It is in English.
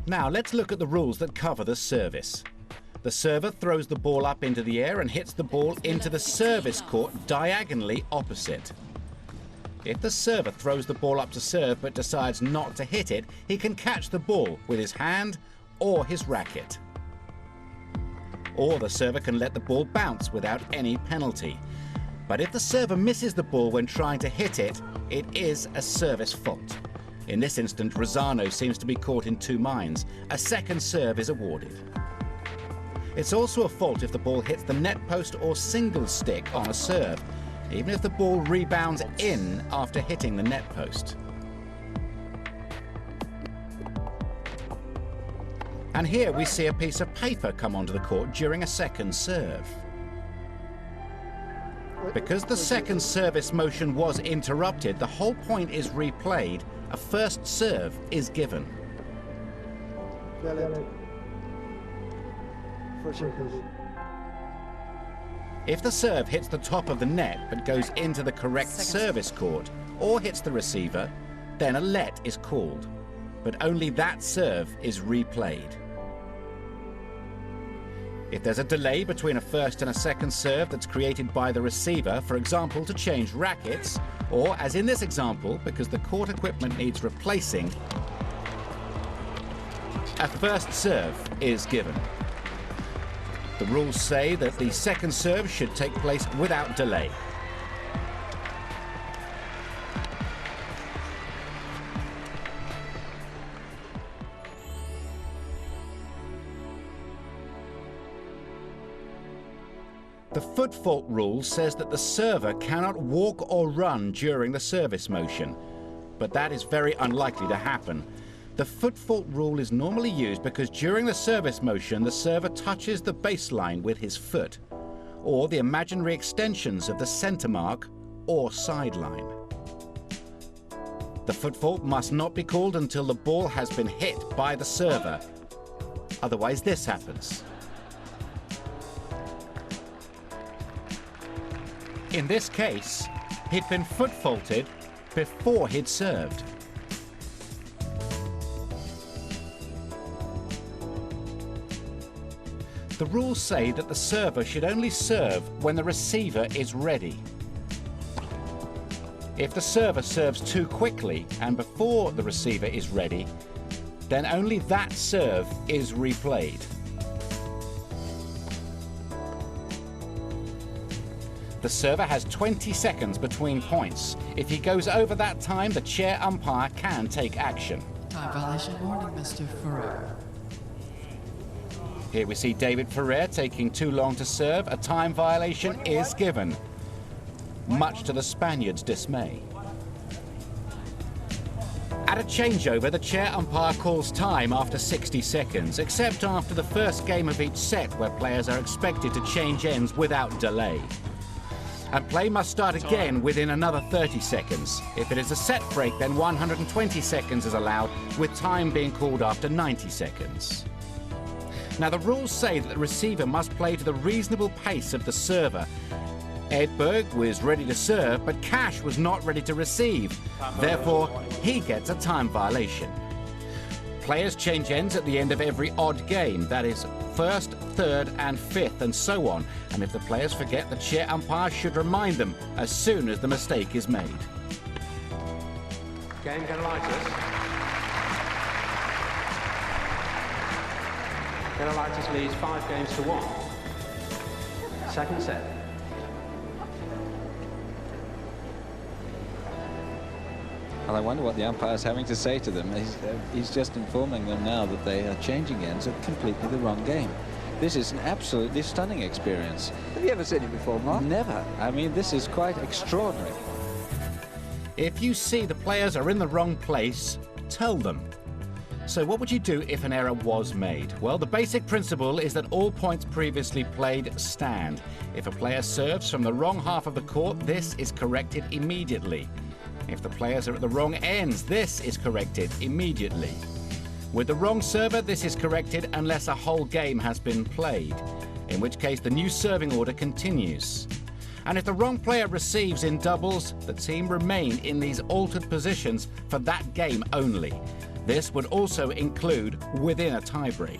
Now let's look at the rules that cover the service. The server throws the ball up into the air and hits the ball into the service court diagonally opposite. If the server throws the ball up to serve but decides not to hit it, he can catch the ball with his hand or his racket. Or the server can let the ball bounce without any penalty. But if the server misses the ball when trying to hit it, it is a service fault. In this instance, Rosano seems to be caught in two minds. A second serve is awarded. It's also a fault if the ball hits the net post or single stick on a serve, even if the ball rebounds in after hitting the net post. And here we see a piece of paper come onto the court during a second serve. Because the second service motion was interrupted, the whole point is replayed. A first serve is given. If the serve hits the top of the net but goes into the correct service court or hits the receiver, then a let is called. But only that serve is replayed. If there's a delay between a first and a second serve that's created by the receiver, for example, to change rackets, or as in this example, because the court equipment needs replacing, a first serve is given. The rules say that the second serve should take place without delay. The foot fault rule says that the server cannot walk or run during the service motion, but that is very unlikely to happen. The foot fault rule is normally used because during the service motion, the server touches the baseline with his foot, or the imaginary extensions of the center mark or sideline. The foot fault must not be called until the ball has been hit by the server. Otherwise, this happens. In this case, he'd been foot faulted before he'd served. The rules say that the server should only serve when the receiver is ready. If the server serves too quickly and before the receiver is ready, then only that serve is replayed. The server has 20 seconds between points. If he goes over that time, the chair umpire can take action. Time violation warning, Mr. Ferrer. Here we see David Ferrer taking too long to serve. A time violation is given, much to the Spaniard's dismay. At a changeover, the chair umpire calls time after 60 seconds, except after the first game of each set, where players are expected to change ends without delay. And play must start again within another 30 seconds. If it is a set break, then 120 seconds is allowed, with time being called after 90 seconds. Now, the rules say that the receiver must play to the reasonable pace of the server. Edberg was ready to serve, but Cash was not ready to receive. Therefore, he gets a time violation. Players change ends at the end of every odd game, that is, first, third, and fifth, and so on. And if the players forget, the chair umpire should remind them as soon as the mistake is made. Game Ganalitis. Ganalitis leads 5 games to 1. Second set. Well, I wonder what the umpire's having to say to them. He's just informing them now that they are changing ends at completely the wrong game. This is an absolutely stunning experience. Have you ever seen it before, Mark? Never. I mean, this is quite extraordinary. If you see the players are in the wrong place, tell them. So what would you do if an error was made? Well, the basic principle is that all points previously played stand. If a player serves from the wrong half of the court, this is corrected immediately. If the players are at the wrong ends, this is corrected immediately. With the wrong server, this is corrected unless a whole game has been played, in which case the new serving order continues. And if the wrong player receives in doubles, the team remain in these altered positions for that game only. This would also include within a tiebreak.